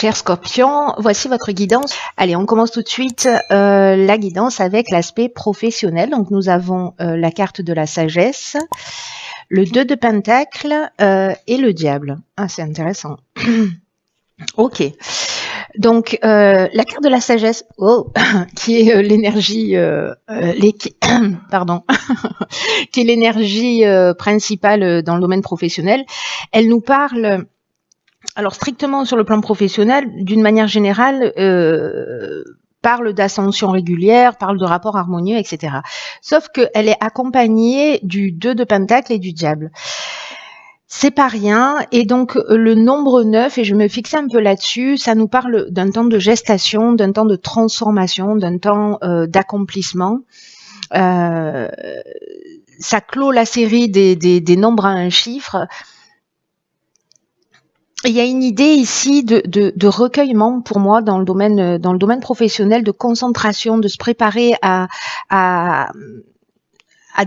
Cher Scorpion, voici votre guidance. Allez, on commence tout de suite la guidance avec l'aspect professionnel. Donc nous avons la carte de la sagesse, le 2 de Pentacle et le diable. Ah, c'est intéressant. Ok. Donc la carte de la sagesse, qui est l'énergie, pardon, qui est l'énergie principale dans le domaine professionnel, elle nous parle. Alors strictement sur le plan professionnel, d'une manière générale, parle d'ascension régulière, parle de rapports harmonieux, etc. Sauf qu'elle est accompagnée du 2 de Pentacle et du diable. C'est pas rien, et donc le nombre 9, et je me fixais un peu là-dessus, ça nous parle d'un temps de gestation, d'un temps de transformation, d'un temps d'accomplissement. Ça clôt la série des nombres à un chiffre. Il y a une idée ici de recueillement pour moi dans le domaine professionnel, de concentration, de se préparer à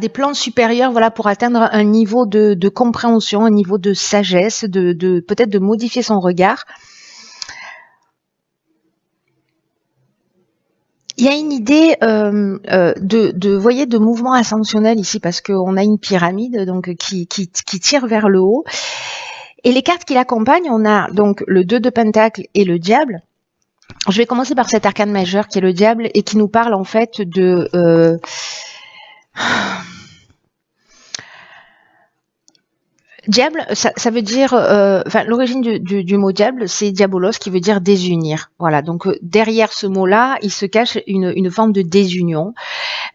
des plans supérieurs, voilà, pour atteindre un niveau de compréhension, un niveau de sagesse, de peut-être de modifier son regard. Il y a une idée voyez, de mouvement ascensionnel ici, parce qu'on a une pyramide donc qui tire vers le haut. Et les cartes qui l'accompagnent, on a donc le 2 de Pentacle et le diable. Je vais commencer par cet arcane majeur qui est le diable et qui nous parle en fait de... Diable, ça veut dire... l'origine du mot diable, c'est diabolos, qui veut dire désunir. Voilà, donc derrière ce mot-là, il se cache une forme de désunion.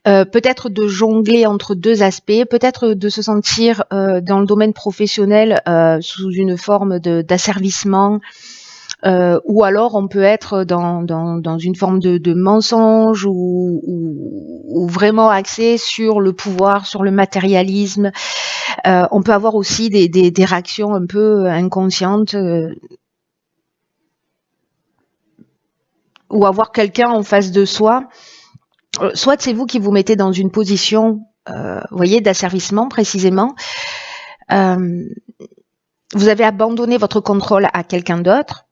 Peut-être de jongler entre deux aspects, peut-être de se sentir dans le domaine professionnel sous une forme d'asservissement, ou alors on peut être dans une forme de mensonge ou vraiment axé sur le pouvoir, sur le matérialisme. On peut avoir aussi des réactions un peu inconscientes, ou avoir quelqu'un en face de soi. Soit c'est vous qui vous mettez dans une position, voyez, d'asservissement précisément. Vous avez abandonné votre contrôle à quelqu'un d'autre.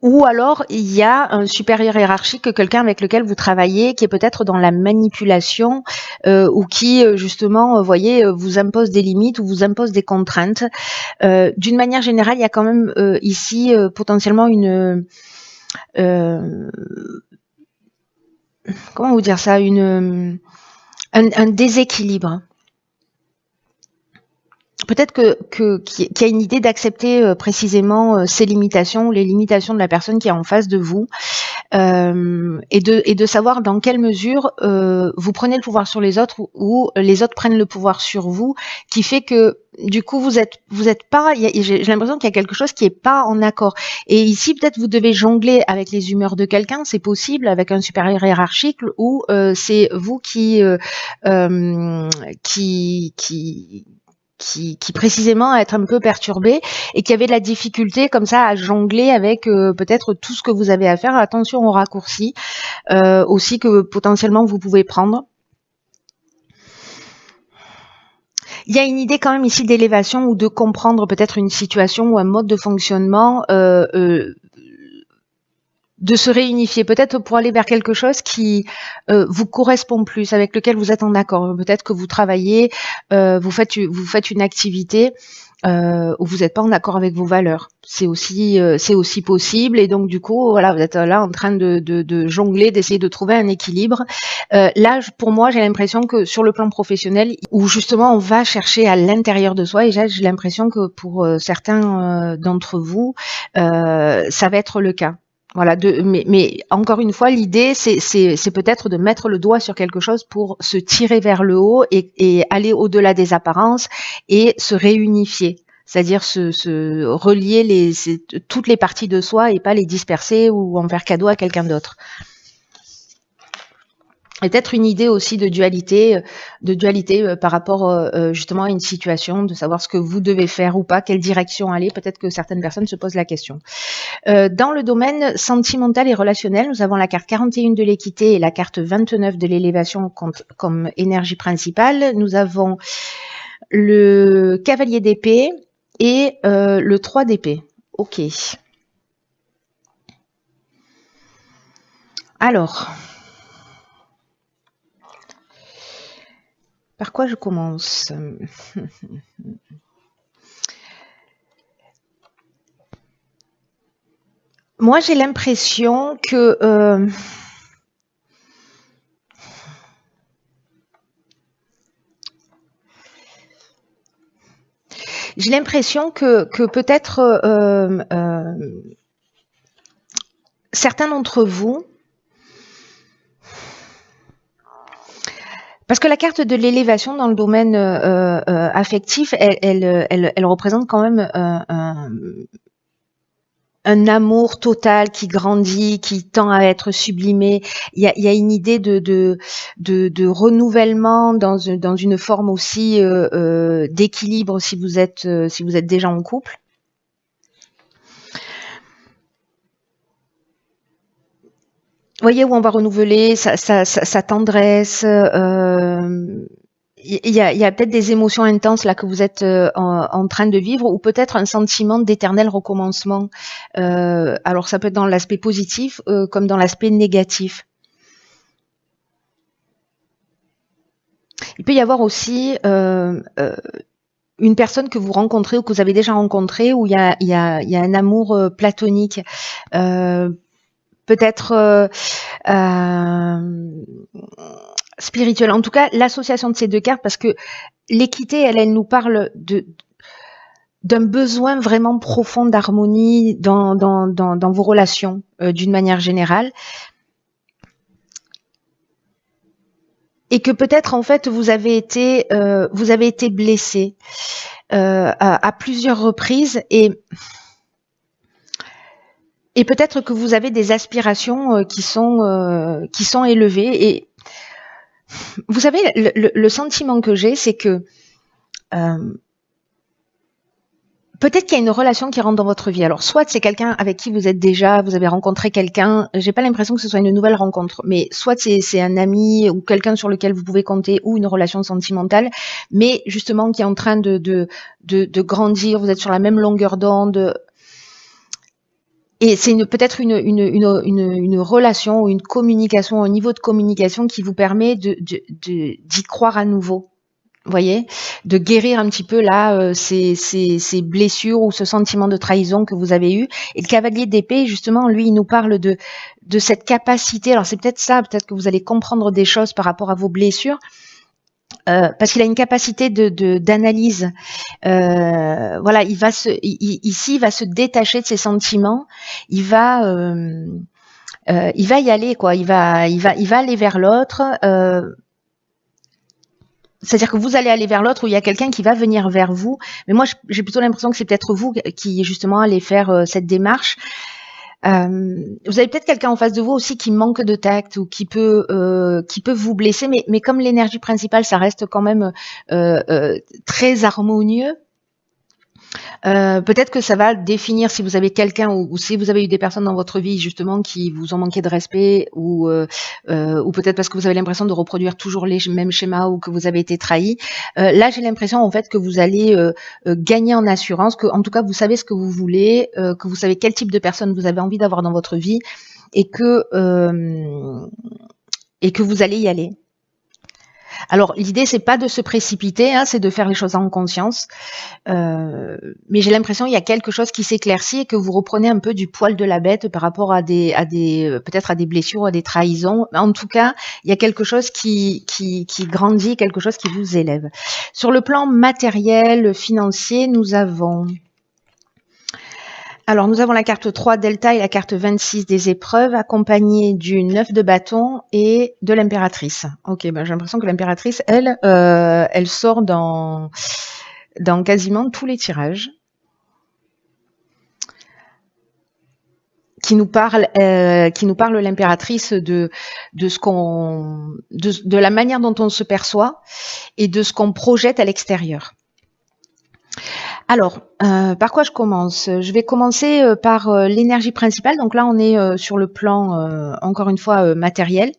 Ou alors, il y a un supérieur hiérarchique, quelqu'un avec lequel vous travaillez, qui est peut-être dans la manipulation, ou qui, justement, voyez, vous impose des limites ou vous impose des contraintes. D'une manière générale, il y a quand même ici potentiellement une... comment vous dire ça, un déséquilibre. Peut-être qu'il y a une idée d'accepter précisément ces limitations, les limitations de la personne qui est en face de vous, et de savoir dans quelle mesure vous prenez le pouvoir sur les autres ou les autres prennent le pouvoir sur vous, qui fait que du coup vous êtes pas, j'ai l'impression qu'il y a quelque chose qui est pas en accord. Et ici peut-être vous devez jongler avec les humeurs de quelqu'un, c'est possible, avec un supérieur hiérarchique, ou c'est vous qui précisément être un peu perturbé et qui avait de la difficulté comme ça à jongler avec peut-être tout ce que vous avez à faire. Attention aux raccourcis aussi que potentiellement vous pouvez prendre. Il y a une idée quand même ici d'élévation ou de comprendre peut-être une situation ou un mode de fonctionnement, de se réunifier, peut-être pour aller vers quelque chose qui vous correspond plus, avec lequel vous êtes en accord. Peut-être que vous travaillez, vous faites une activité où vous n'êtes pas en accord avec vos valeurs. C'est aussi possible, et donc du coup, voilà, vous êtes là en train de jongler, d'essayer de trouver un équilibre. Là, pour moi, j'ai l'impression que sur le plan professionnel, où justement on va chercher à l'intérieur de soi, et j'ai l'impression que pour certains d'entre vous, ça va être le cas. Voilà, mais encore une fois, l'idée, c'est peut-être de mettre le doigt sur quelque chose pour se tirer vers le haut et aller au-delà des apparences et se réunifier. C'est-à-dire se relier toutes les parties de soi et pas les disperser ou en faire cadeau à quelqu'un d'autre. Peut-être une idée aussi de dualité par rapport justement à une situation, de savoir ce que vous devez faire ou pas, quelle direction aller. Peut-être que certaines personnes se posent la question. Dans le domaine sentimental et relationnel, nous avons la carte 41 de l'équité et la carte 29 de l'élévation comme énergie principale. Nous avons le cavalier d'épée et le 3 d'épée. Ok. Alors, par quoi je commence? Moi, j'ai l'impression que peut-être certains d'entre vous, parce que la carte de l'élévation dans le domaine affectif, elle représente quand même un amour total qui grandit, qui tend à être sublimé. Il y a une idée de renouvellement dans une forme aussi d'équilibre si vous êtes déjà en couple. Vous voyez où on va renouveler sa tendresse. Il y a peut-être des émotions intenses là que vous êtes en train de vivre, ou peut-être un sentiment d'éternel recommencement. Alors ça peut être dans l'aspect positif comme dans l'aspect négatif. Il peut y avoir aussi une personne que vous rencontrez ou que vous avez déjà rencontrée où il y a un amour platonique. Peut-être spirituel. En tout cas, l'association de ces deux cartes, parce que l'équité, elle nous parle d'un besoin vraiment profond d'harmonie dans vos relations, d'une manière générale. Et que peut-être, en fait, vous avez été blessé à plusieurs reprises, et peut-être que vous avez des aspirations qui sont élevées. Et vous savez, le sentiment que j'ai, c'est que peut-être qu'il y a une relation qui rentre dans votre vie. Alors, soit c'est quelqu'un avec qui vous avez rencontré quelqu'un. J'ai pas l'impression que ce soit une nouvelle rencontre, mais soit c'est un ami ou quelqu'un sur lequel vous pouvez compter, ou une relation sentimentale, mais justement qui est en train de grandir. Vous êtes sur la même longueur d'onde. Et c'est peut-être une relation ou une communication, un niveau de communication qui vous permet d'y croire à nouveau. Vous voyez, de guérir un petit peu là ces blessures ou ce sentiment de trahison que vous avez eu. Et le cavalier d'épée, justement, lui, il nous parle de cette capacité. Alors c'est peut-être ça, peut-être que vous allez comprendre des choses par rapport à vos blessures. Parce qu'il a une capacité d'analyse. Voilà, il va se détacher de ses sentiments. Il va y aller, quoi. Il va aller vers l'autre. C'est-à-dire que vous allez aller vers l'autre, ou il y a quelqu'un qui va venir vers vous. Mais moi, j'ai plutôt l'impression que c'est peut-être vous qui justement allez faire cette démarche. Vous avez peut-être quelqu'un en face de vous aussi qui manque de tact ou qui peut vous blesser, mais comme l'énergie principale, ça reste quand même très harmonieux. Peut-être que ça va définir si vous avez quelqu'un ou si vous avez eu des personnes dans votre vie justement qui vous ont manqué de respect, ou peut-être parce que vous avez l'impression de reproduire toujours les mêmes schémas, ou que vous avez été trahi. Là, j'ai l'impression en fait que vous allez gagner en assurance, que en tout cas vous savez ce que vous voulez, que vous savez quel type de personne vous avez envie d'avoir dans votre vie, et que vous allez y aller. Alors l'idée c'est pas de se précipiter, hein, c'est de faire les choses en conscience. Mais j'ai l'impression qu'il y a quelque chose qui s'éclaircit et que vous reprenez un peu du poil de la bête par rapport à peut-être à des blessures ou à des trahisons. En tout cas, il y a quelque chose qui grandit, quelque chose qui vous élève. Sur le plan matériel, financier, nous avons la carte 3 Delta et la carte 26 des épreuves, accompagnée du 9 de bâton et de l'impératrice. Ok, j'ai l'impression que l'impératrice, elle sort dans quasiment tous les tirages. Qui nous parle l'impératrice de la manière dont on se perçoit et de ce qu'on projette à l'extérieur. Alors, par quoi je commence? Je vais commencer par l'énergie principale. Donc là, on est sur le plan, encore une fois, matériel.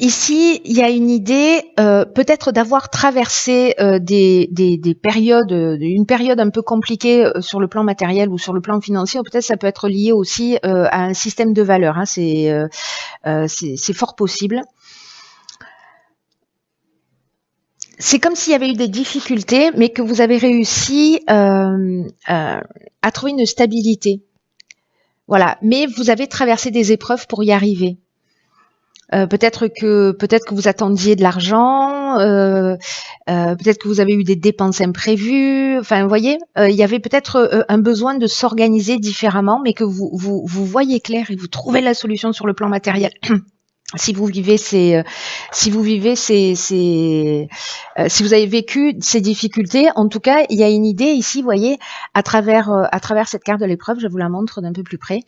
ici, il y a une idée peut-être d'avoir traversé des périodes, une période un peu compliquée sur le plan matériel ou sur le plan financier. Peut-être ça peut être lié aussi à un système de valeurs. Hein, c'est fort possible. C'est comme s'il y avait eu des difficultés, mais que vous avez réussi à trouver une stabilité. Voilà, mais vous avez traversé des épreuves pour y arriver. Peut-être que vous attendiez de l'argent, peut-être que vous avez eu des dépenses imprévues. Enfin, vous voyez, il y avait peut-être un besoin de s'organiser différemment, mais que vous voyez clair et vous trouvez la solution sur le plan matériel. Si vous avez vécu ces difficultés, en tout cas, il y a une idée ici, vous voyez, à travers cette carte de l'épreuve, je vous la montre d'un peu plus près.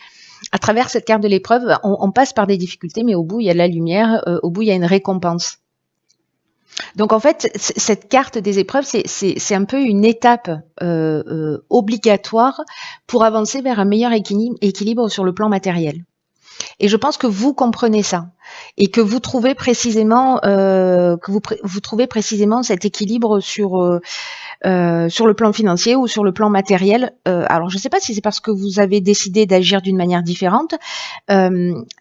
À travers cette carte de l'épreuve, on passe par des difficultés, mais au bout, il y a de la lumière, au bout, il y a une récompense. Donc en fait, cette carte des épreuves, c'est un peu une étape obligatoire pour avancer vers un meilleur équilibre sur le plan matériel. Et je pense que vous comprenez ça et que vous trouvez précisément cet équilibre sur le plan financier ou sur le plan matériel. Alors je ne sais pas si c'est parce que vous avez décidé d'agir d'une manière différente.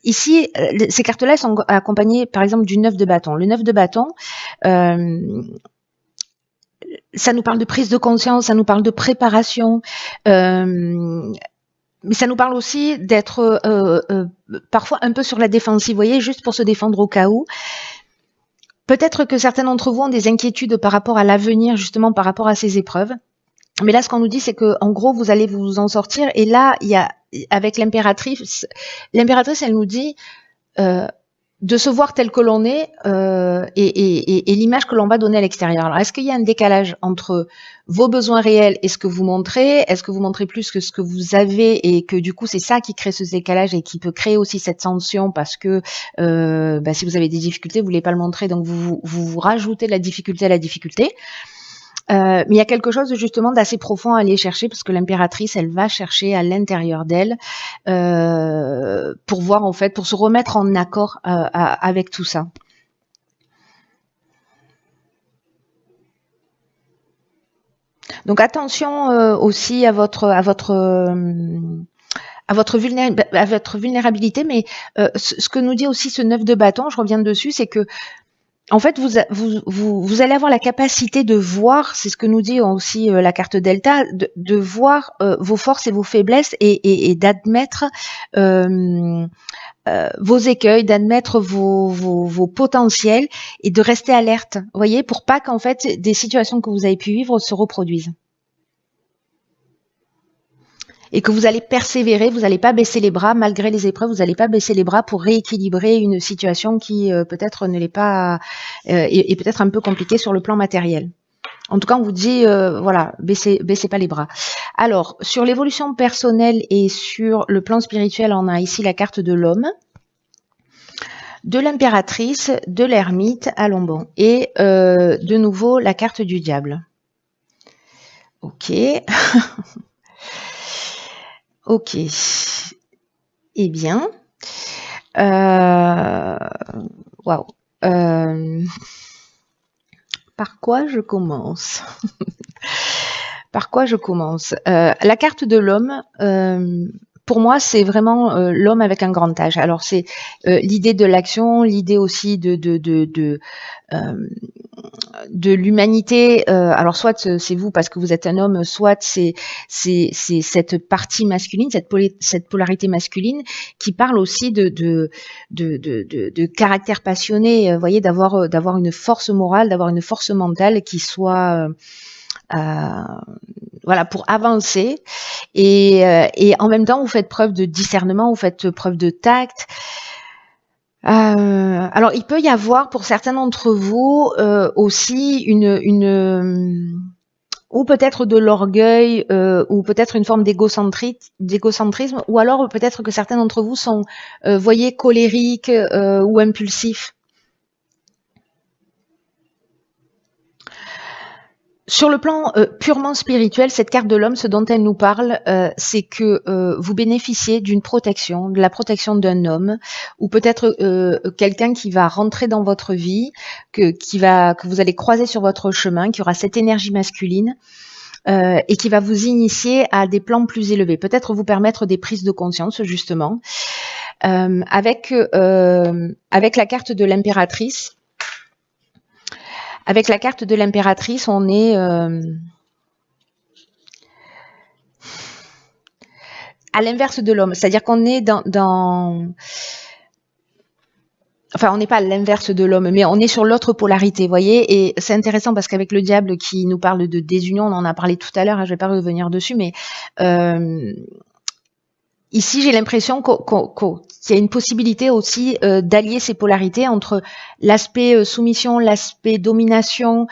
Ici, ces cartes-là sont accompagnées par exemple du 9 de bâton. Le 9 de bâton, ça nous parle de prise de conscience, ça nous parle de préparation. Mais ça nous parle aussi d'être parfois un peu sur la défensive, vous voyez, juste pour se défendre au cas où. Peut-être que certains d'entre vous ont des inquiétudes par rapport à l'avenir, justement par rapport à ces épreuves. Mais là, ce qu'on nous dit, c'est que en gros, vous allez vous en sortir. Et là, il y a, avec l'impératrice, elle nous dit de se voir tel que l'on est et l'image que l'on va donner à l'extérieur. Alors, est-ce qu'il y a un décalage entre vos besoins réels et ce que vous montrez? Est-ce que vous montrez plus que ce que vous avez et que du coup, c'est ça qui crée ce décalage et qui peut créer aussi cette tension parce que si vous avez des difficultés, vous voulez pas le montrer, donc vous rajoutez de la difficulté à la difficulté. Mais il y a quelque chose justement d'assez profond à aller chercher parce que l'impératrice, elle va chercher à l'intérieur d'elle pour voir en fait, pour se remettre en accord avec tout ça. Donc attention aussi à votre vulnérabilité, mais ce que nous dit aussi ce 9 de bâton, je reviens dessus, c'est que en fait, vous allez avoir la capacité de voir, c'est ce que nous dit aussi la carte Delta, de voir vos forces et vos faiblesses et d'admettre vos écueils, d'admettre vos potentiels et de rester alerte, vous voyez, pour pas qu'en fait des situations que vous avez pu vivre se reproduisent. Et que vous allez persévérer, vous n'allez pas baisser les bras malgré les épreuves, vous n'allez pas baisser les bras pour rééquilibrer une situation qui peut-être ne l'est pas et peut-être un peu compliquée sur le plan matériel. En tout cas, on vous dit, voilà, baissez pas les bras. Alors, sur l'évolution personnelle et sur le plan spirituel, on a ici la carte de l'homme, de l'impératrice, de l'ermite à Lombon et de nouveau la carte du diable. Ok. Ok. Eh bien, waouh. Par quoi je commence? Par quoi je commence? La carte de l'homme, pour moi, c'est vraiment l'homme avec un grand H. Alors, c'est l'idée de l'action, l'idée aussi de l'humanité. Alors, soit c'est vous parce que vous êtes un homme, soit c'est cette partie masculine, cette polarité masculine qui parle aussi de caractère passionné. Vous voyez, d'avoir une force morale, d'avoir une force mentale qui soit voilà, pour avancer et en même temps vous faites preuve de discernement, vous faites preuve de tact. Alors il peut y avoir pour certains d'entre vous aussi une ou peut-être de l'orgueil ou peut-être une forme d'égocentrisme ou alors peut-être que certains d'entre vous sont voyez colériques ou impulsifs. Sur le plan purement spirituel, cette carte de l'homme, ce dont elle nous parle, c'est que vous bénéficiez d'une protection, de la protection d'un homme, ou peut-être quelqu'un qui va rentrer dans votre vie, que vous allez croiser sur votre chemin, qui aura cette énergie masculine. Et qui va vous initier à des plans plus élevés, peut-être vous permettre des prises de conscience justement. Avec la carte de l'impératrice. Avec la carte de l'impératrice, on est à l'inverse de l'homme, c'est-à-dire qu'on est enfin, on n'est pas à l'inverse de l'homme, mais on est sur l'autre polarité, vous voyez. Et c'est intéressant parce qu'avec le diable qui nous parle de désunion, on en a parlé tout à l'heure, je vais pas revenir dessus, mais ici, j'ai l'impression qu'il y a une possibilité aussi d'allier ces polarités entre l'aspect soumission, l'aspect domination.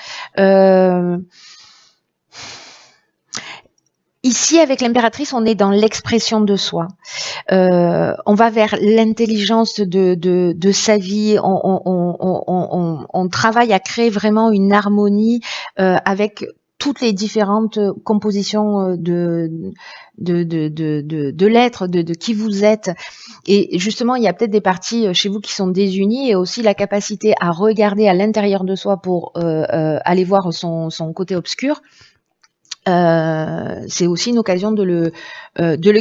Ici, avec l'impératrice, on est dans l'expression de soi. On va vers l'intelligence de sa vie. On travaille à créer vraiment une harmonie avec toutes les différentes compositions de l'être, de qui vous êtes. Et justement, il y a peut-être des parties chez vous qui sont désunies et aussi la capacité à regarder à l'intérieur de soi pour aller voir son côté obscur. C'est aussi une occasion de le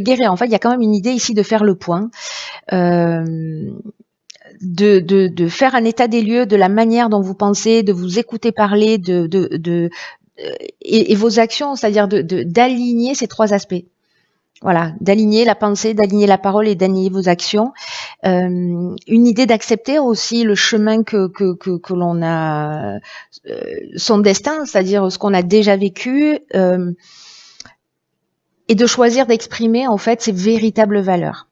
guérir. En fait, il y a quand même une idée ici de faire le point, de faire un état des lieux de la manière dont vous pensez, de vous écouter parler, et vos actions, c'est-à-dire d'aligner ces trois aspects. Voilà, d'aligner la pensée, d'aligner la parole et d'aligner vos actions. Une idée d'accepter aussi le chemin que l'on a, son destin, c'est-à-dire ce qu'on a déjà vécu, et de choisir d'exprimer en fait ses véritables valeurs.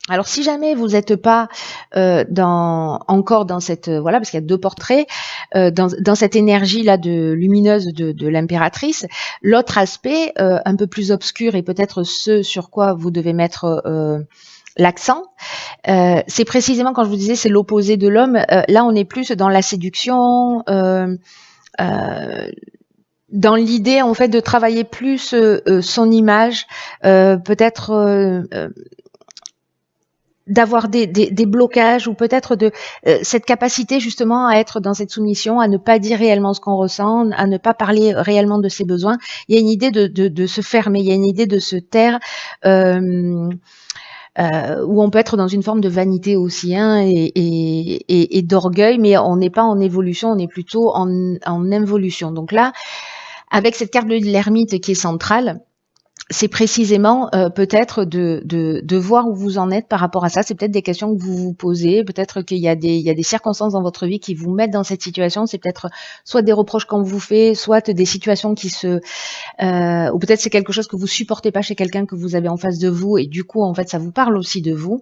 Alors si jamais vous n'êtes pas encore dans cette voilà, parce qu'il y a deux portraits dans cette énergie là de lumineuse de l'impératrice, l'autre aspect un peu plus obscur et peut-être ce sur quoi vous devez mettre l'accent, c'est précisément quand je vous disais c'est l'opposé de l'homme. Là on est plus dans la séduction. Dans l'idée en fait de travailler plus son image, peut-être d'avoir des blocages ou peut-être de cette capacité justement à être dans cette soumission, à ne pas dire réellement ce qu'on ressent, à ne pas parler réellement de ses besoins. Il y a une idée de se fermer, il y a une idée de se taire, où on peut être dans une forme de vanité aussi hein, et d'orgueil, mais on n'est pas en évolution, on est plutôt en involution. Donc là, avec cette carte de l'ermite qui est centrale, c'est précisément peut-être de voir où vous en êtes par rapport à ça. C'est peut-être des questions que vous vous posez, peut-être qu'il y a des circonstances dans votre vie qui vous mettent dans cette situation. C'est peut-être soit des reproches qu'on vous fait, soit des situations qui ou peut-être c'est quelque chose que vous supportez pas chez quelqu'un que vous avez en face de vous et du coup en fait ça vous parle aussi de vous.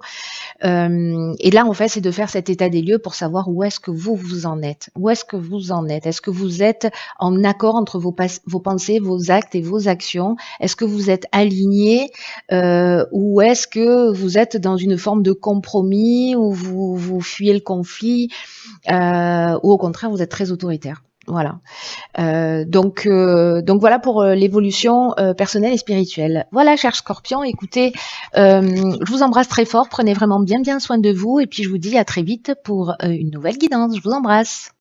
Et là en fait c'est de faire cet état des lieux pour savoir où est-ce que vous en êtes. Où est-ce que vous en êtes? Est-ce que vous êtes en accord entre vos pensées, vos actes et vos actions? Est-ce que vous êtes aligné ou est-ce que vous êtes dans une forme de compromis où vous fuyez le conflit ou au contraire vous êtes très autoritaire? Voilà. Donc voilà pour l'évolution personnelle et spirituelle. Voilà, cher Scorpion, écoutez, je vous embrasse très fort. Prenez vraiment bien soin de vous et puis je vous dis à très vite pour une nouvelle guidance. Je vous embrasse.